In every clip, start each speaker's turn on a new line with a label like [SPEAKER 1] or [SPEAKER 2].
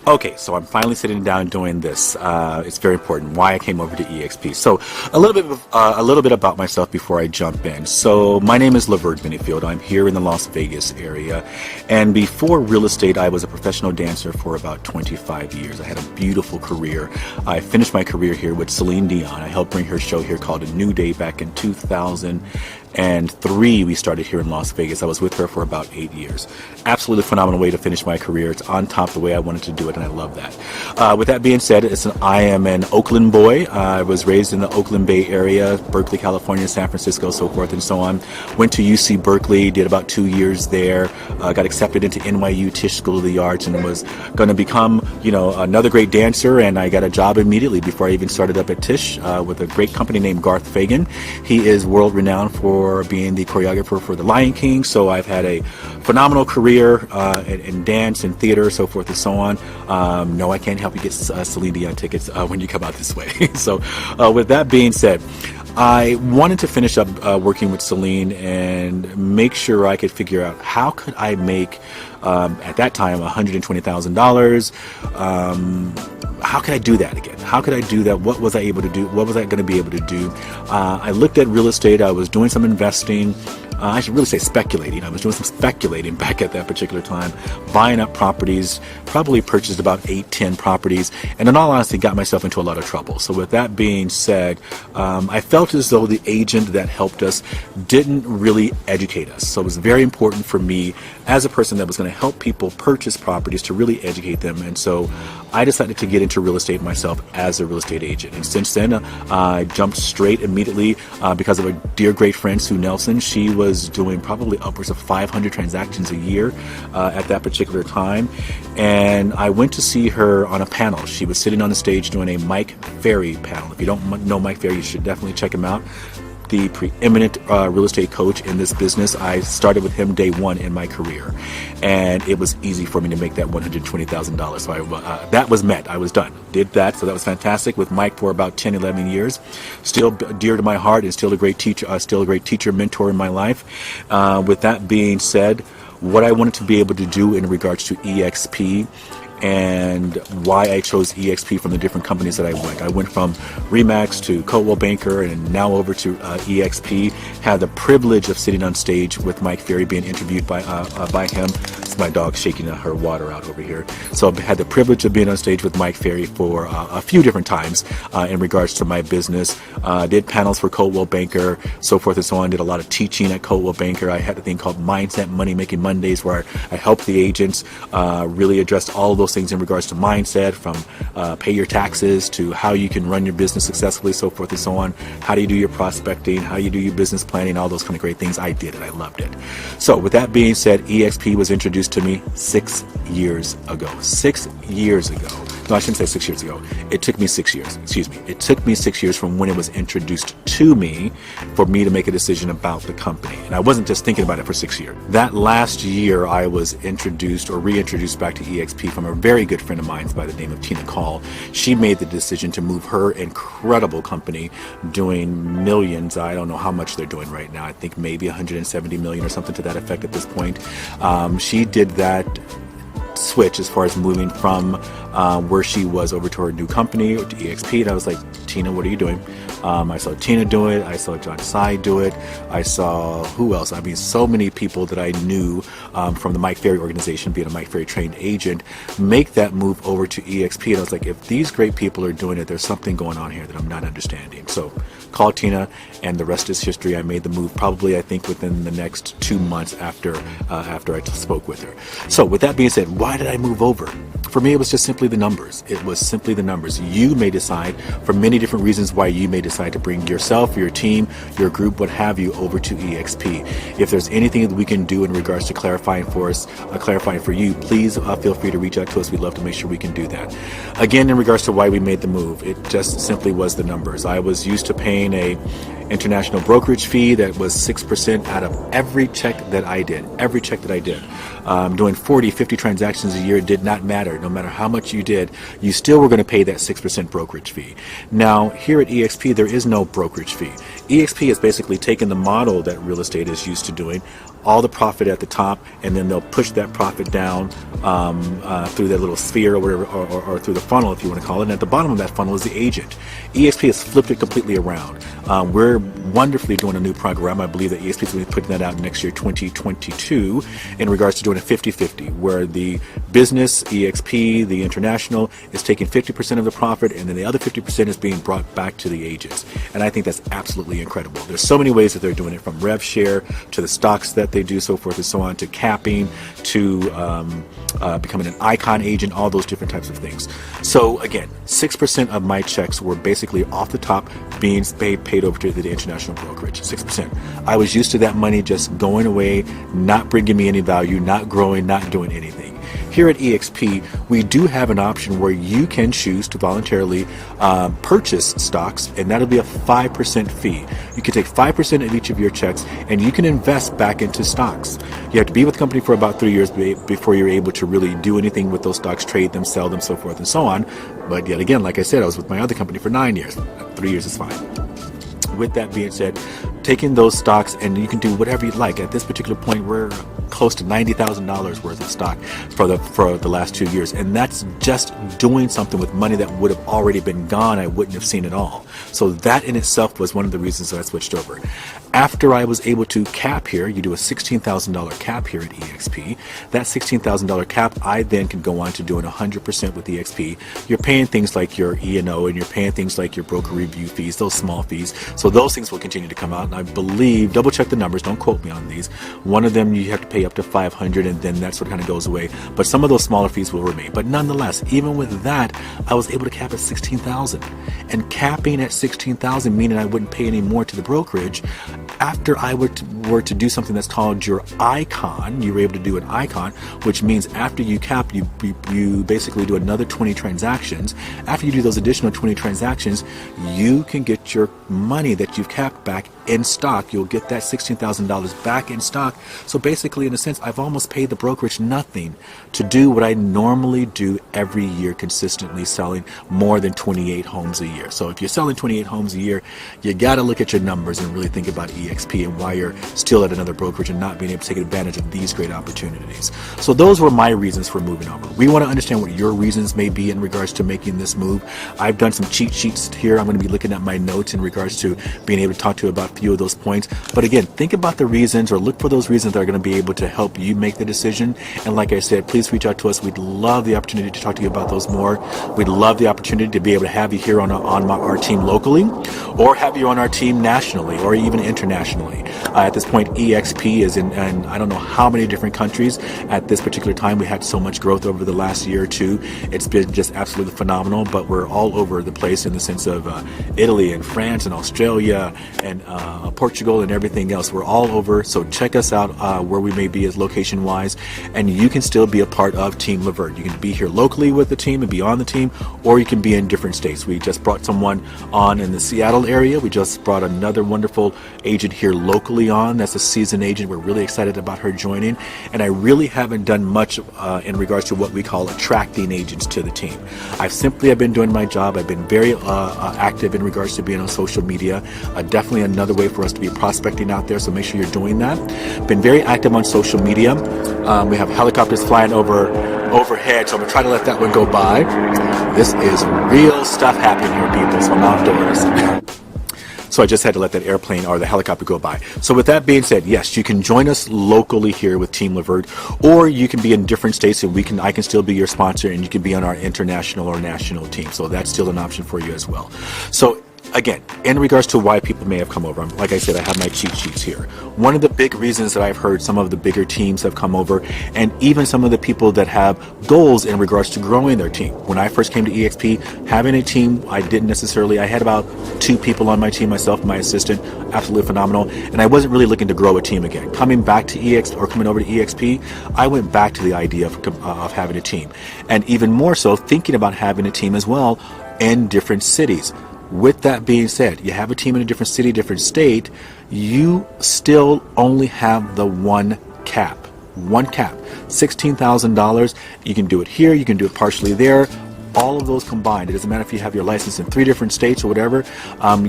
[SPEAKER 1] Okay, so I'm finally sitting down doing this. It's very important. Why I came over to eXp. So a little bit about myself before I jump in. So my name is Lavert Minifield. I'm here in the Las Vegas area, and before real estate, I was a professional dancer for about 25 years. I had a beautiful career. I finished my career here with Celine Dion. I helped bring her show here called A New Day back in 2003. We started here in Las Vegas. I was with her for about 8 years. Absolutely phenomenal way to finish my career. It's on top the way I wanted to do it, and I love that. With that being said, I am an Oakland boy. I was raised in the Oakland Bay area, Berkeley, California, San Francisco, so forth and so on. Went to UC Berkeley, did about 2 years there. Got accepted into NYU Tisch School of the Arts, and was going to become, another great dancer. And I got a job immediately before I even started up at Tisch with a great company named Garth Fagan. He is world renowned for being the choreographer for The Lion King. So I've had a phenomenal career in dance and theater, so forth and so on. No, I can't help you get Celine Dion tickets when you come out this way. So with that being said, I wanted to finish up working with Celine and make sure I could figure out how could I make, at that time, $120,000. How could I do that again? How could I do that? What was I able to do? What was I going to be able to do? I looked at real estate. I was doing some investing. I should really say speculating. I was doing some speculating back at that particular time, buying up properties, probably purchased about 8-10 properties, and in all honesty, got myself into a lot of trouble. So with that being said, I felt as though the agent that helped us didn't really educate us. So it was very important for me as a person that was going to help people purchase properties to really educate them. And so I decided to get into real estate myself as a real estate agent. And since then, I jumped straight immediately because of a dear great friend, Sue Nelson. She was doing probably upwards of 500 transactions a year at that particular time. And I went to see her on a panel. She was sitting on the stage doing a Mike Ferry panel. If you don't know Mike Ferry, you should definitely check him out. The preeminent real estate coach in this business. I started with him day one in my career, and it was easy for me to make that $120,000. So that was met. I was done. Did that, so that was fantastic. With Mike for about 10, 11 years. Still dear to my heart, and still a great teacher, mentor in my life. With that being said, what I wanted to be able to do in regards to eXp and why I chose eXp from the different companies that I went. I went from Remax to Coldwell Banker and now over to eXp. Had the privilege of sitting on stage with Mike Ferry, being interviewed by him. It's my dog shaking her water out over here. So I had the privilege of being on stage with Mike Ferry for a few different times in regards to my business. Did panels for Coldwell Banker, so forth and so on. Did a lot of teaching at Coldwell Banker. I had a thing called Mindset Money Making Mondays where I helped the agents really address all of those things in regards to mindset, from pay your taxes to how you can run your business successfully, so forth and so on. How do you do your prospecting? How you do your business planning? All those kind of great things. I did it. I loved it. So with that being said, eXp was introduced to me 6 years ago. 6 years ago. No, I shouldn't say 6 years ago. It took me 6 years. Excuse me. It took me 6 years from when it was introduced to me for me to make a decision about the company. And I wasn't just thinking about it for 6 years. That last year, I was introduced or reintroduced back to eXp from a very good friend of mine by the name of Tina Call. She made the decision to move her incredible company doing millions. I don't know how much they're doing right now. I think maybe 170 million or something to that effect at this point. She did that switch as far as moving from where she was over to her new company, to eXp, and I was like, Tina, what are you doing? I saw Tina do it. I saw John Tsai do it. I saw who else? I mean, so many people that I knew from the Mike Ferry organization, being a Mike Ferry trained agent, make that move over to eXp. And I was like, if these great people are doing it, there's something going on here that I'm not understanding. So called Tina, and the rest is history. I made the move probably, I think, within the next 2 months after I spoke with her. So with that being said, why did I move over? For me, it was just simply the numbers. It was simply the numbers. You may decide, for many different reasons, why you may decide to bring yourself, your team, your group, what have you, over to eXp. If there's anything that we can do in regards to clarifying for us, clarifying for you, please feel free to reach out to us. We'd love to make sure we can do that. Again, in regards to why we made the move, it just simply was the numbers. I was used to paying a international brokerage fee that was 6% out of every check that I did. Every check that I did. Doing 40, 50 transactions a year, it did not matter. No matter how much you did, you still were going to pay that 6% brokerage fee. Now, here at eXp, there is no brokerage fee. eXp has basically taken the model that real estate is used to doing, all the profit at the top, and then they'll push that profit down through that little sphere or whatever, or through the funnel, if you want to call it. And at the bottom of that funnel is the agent. eXp has flipped it completely around. We're wonderfully doing a new program. I believe that eXp is going to be putting that out next year, 2022, in regards to doing a 50-50, where the business, eXp, the international, is taking 50% of the profit, and then the other 50% is being brought back to the agents. And I think that's absolutely incredible. There's so many ways that they're doing it, from rev share to the stocks that they do, so forth and so on, to capping, to becoming an icon agent, all those different types of things. So again, 6% of my checks were basically off the top being paid over to the international brokerage. 6%. I was used to that money just going away, not bringing me any value, not growing, not doing anything. Here at eXp, we do have an option where you can choose to voluntarily purchase stocks, and that'll be a 5% fee. You can take 5% of each of your checks, and you can invest back into stocks. You have to be with the company for about 3 years before you're able to really do anything with those stocks, trade them, sell them, so forth and so on. But yet again, like I said, I was with my other company for 9 years. 3 years is fine. With that being said, taking those stocks, and you can do whatever you'd like. At this particular point, we're close to $90,000 worth of stock for the last 2 years, and that's just doing something with money that would have already been gone. I wouldn't have seen it all. So that in itself was one of the reasons that I switched over. After I was able to cap here, you do a $16,000 cap here at eXp. That $16,000 cap, I then can go on to doing 100% with eXp. You're paying things like your E&O, and you're paying things like your broker review fees, those small fees. So those things will continue to come out, and I believe, double check the numbers, don't quote me on these. One of them you have to pay up to $500, and then that's what kind of goes away. But some of those smaller fees will remain. But nonetheless, even with that, I was able to cap at $16,000. And capping at $16,000, meaning I wouldn't pay any more to the brokerage. After I were to do something that's called your icon, you were able to do an icon, which means after you cap, you basically do another 20 transactions. After you do those additional 20 transactions, you can get your money that you've capped back in stock. You'll get that $16,000 back in stock. So basically, in a sense, I've almost paid the brokerage nothing to do what I normally do every year, consistently selling more than 28 homes a year. So if you're selling 28 homes a year, you got to look at your numbers and really think about eXp and why you're still at another brokerage and not being able to take advantage of these great opportunities. So those were my reasons for moving over. We want to understand what your reasons may be in regards to making this move. I've done some cheat sheets here. I'm going to be looking at my notes in regards to being able to talk to you about a few of those points. But again, think about the reasons, or look for those reasons that are going to be able to help you make the decision. And like I said, please reach out to us. We'd love the opportunity to talk to you about those more. We'd love the opportunity to be able to have you here on our team locally, or have you on our team nationally, or even internationally. At this point, eXp is in I don't know how many different countries at this particular time. We had so much growth over the last year or two. It's been just absolutely phenomenal, but we're all over the place in the sense of Italy and France and Australia and Portugal and everything else. We're all over, so check us out where we may be as location-wise, and you can still be a part of Team Lavert. You can be here locally with the team and be on the team, or you can be in different states. We just brought someone on in the Seattle area. We just brought another wonderful agent here locally on. That's a seasoned agent. We're really excited about her joining, and I really haven't done much in regards to what we call attracting agents to the team. I've been doing my job. I've been very active in regards to being on social media. Definitely another way for us to be prospecting out there, so make sure you're doing that. Been very active on social media. We have helicopters flying overhead, so I'm going to try to let that one go by. This is real stuff happening here, people, so I'm outdoors. So I just had to let that airplane or the helicopter go by. So with that being said, yes, you can join us locally here with Team Lavert, or you can be in different states and I can still be your sponsor, and you can be on our international or national team. So that's still an option for you as well. So again, in regards to why people may have come over, like I said, I have my cheat sheets here. One of the big reasons that I've heard some of the bigger teams have come over, and even some of the people that have goals in regards to growing their team. When I first came to eXp, having a team, I had about 2 people on my team, myself, my assistant, absolutely phenomenal, and I wasn't really looking to grow a team again. Coming over to eXp, I went back to the idea of having a team, and even more so, thinking about having a team as well in different cities. With that being said, you have a team in a different city, different state, you still only have the one cap, $16,000. You can do it here, you can do it partially there, all of those combined, it doesn't matter if you have your license in 3 different states or whatever,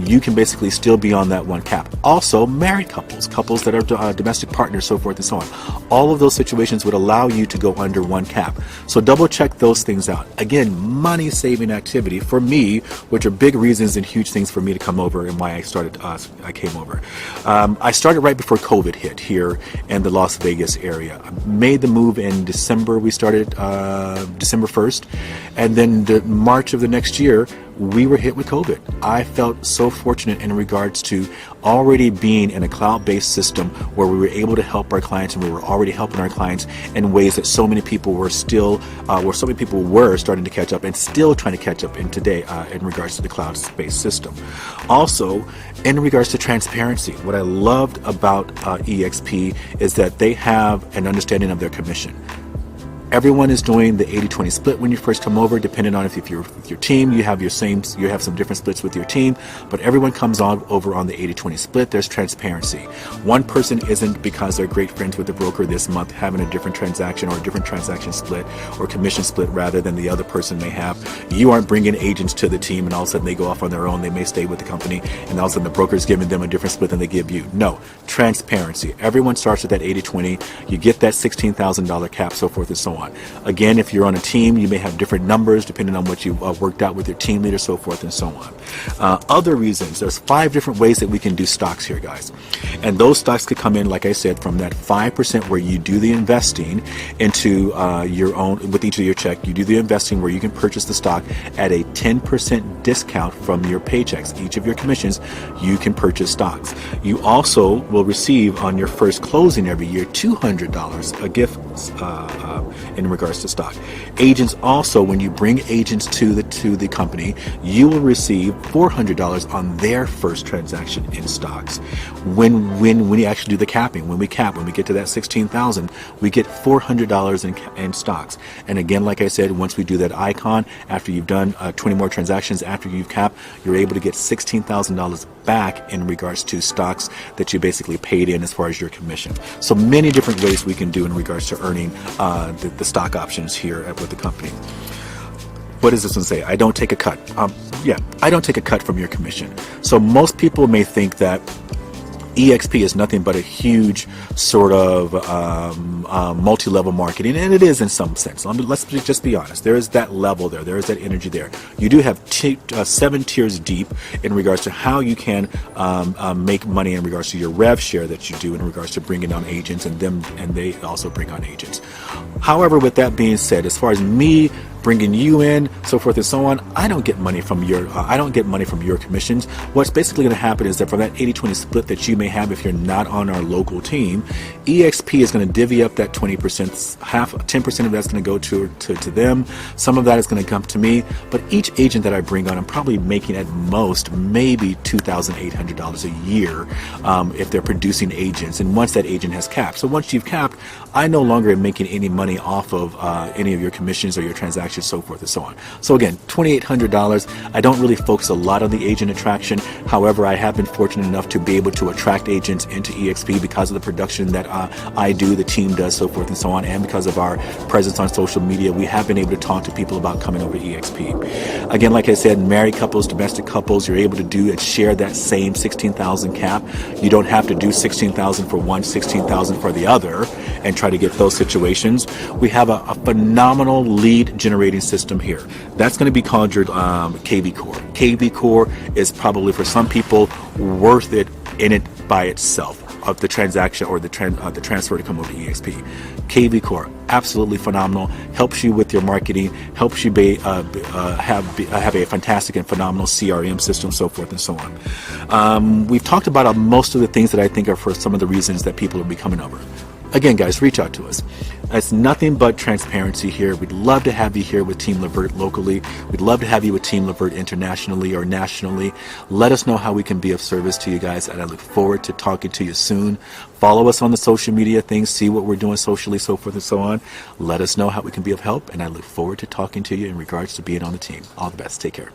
[SPEAKER 1] you can basically still be on that one cap. Also, married couples that are domestic partners, so forth and so on. All of those situations would allow you to go under one cap. So double check those things out. Again, money saving activity for me, which are big reasons and huge things for me to come over and why I came over. I started right before COVID hit here in the Las Vegas area. I made the move in December. We started December 1st, and then March of the next year, we were hit with COVID. I felt so fortunate in regards to already being in a cloud-based system where we were able to help our clients, and we were already helping our clients in ways that so many people were still, starting to catch up and still trying to catch up in today in regards to the cloud-based system. Also, in regards to transparency, what I loved about eXp is that they have an understanding of their commission. Everyone is doing the 80-20 split when you first come over, depending on if you're with your team, you have some different splits with your team, but everyone comes on over on the 80-20 split. There's transparency. One person isn't, because they're great friends with the broker this month, having a different transaction or a different transaction split or commission split rather than the other person may have. You aren't bringing agents to the team and all of a sudden they go off on their own. They may stay with the company and all of a sudden the broker's giving them a different split than they give you. No, transparency. Everyone starts with that 80-20. You get that $16,000 cap, so forth and so on. Again, if you're on a team, you may have different numbers depending on what you worked out with your team leader, so forth and so on. Other reasons, there's 5 different ways that we can do stocks here, guys. And those stocks could come in, like I said, from that 5% where you do the investing into your own, with each of your check, you do the investing where you can purchase the stock at a 10% discount from your paychecks. Each of your commissions, you can purchase stocks. You also will receive on your first closing every year $200, a gift in regards to stock. Agents also, when you bring agents to the company, you will receive $400 on their first transaction in stocks. When we actually do the capping, when we get to that 16,000, we get $400 in stocks. And again, like I said, once we do that icon, after you've done 20 more transactions, after you've capped, you're able to get $16,000 back in regards to stocks that you basically paid in as far as your commission. So many different ways we can do in regards to earning the stock options here with the company. What does this one say? I don't take a cut. I don't take a cut from your commission. So most people may think that eXp is nothing but a huge sort of multi-level marketing, and it is in some sense. Let's just be honest. There is that level there. There is that energy there. You do have 7 tiers deep in regards to how you can make money in regards to your rev share that you do in regards to bringing on agents, and they also bring on agents. However, with that being said, as far as me bringing you in, so forth and so on, I don't get money from your commissions. What's basically going to happen is that for that 80-20 split that you may have if you're not on our local team, eXp is going to divvy up that 20%. 10% of that's going to go to them. Some of that is going to come to me. But each agent that I bring on, I'm probably making at most maybe $2,800 a year if they're producing agents. And once that agent has capped, so once you've capped, I no longer am making any money off of any of your commissions or your transactions, so forth and so on. So again, $2,800. I don't really focus a lot on the agent attraction. However, I have been fortunate enough to be able to attract agents into eXp because of the production that I do, the team does, so forth and so on, and because of our presence on social media, we have been able to talk to people about coming over to eXp. Again, like I said, married couples, domestic couples, you're able to do and share that same 16,000 cap. You don't have to do 16,000 for one, 16,000 for the other, and try to get those situations. We have a phenomenal lead generating system here. That's going to be called your KV Core. KV Core is probably for some people worth it in it by itself of the transaction or the transfer to come over to eXp. KV Core, absolutely phenomenal. Helps you with your marketing. Helps you have a fantastic and phenomenal CRM system, so forth and so on. We've talked about most of the things that I think are for some of the reasons that people are becoming over. Again, guys, reach out to us. It's nothing but transparency here. We'd love to have you here with Team Lavert locally. We'd love to have you with Team Lavert internationally or nationally. Let us know how we can be of service to you guys, and I look forward to talking to you soon. Follow us on the social media things, see what we're doing socially, so forth and so on. Let us know how we can be of help, and I look forward to talking to you in regards to being on the team. All the best. Take care.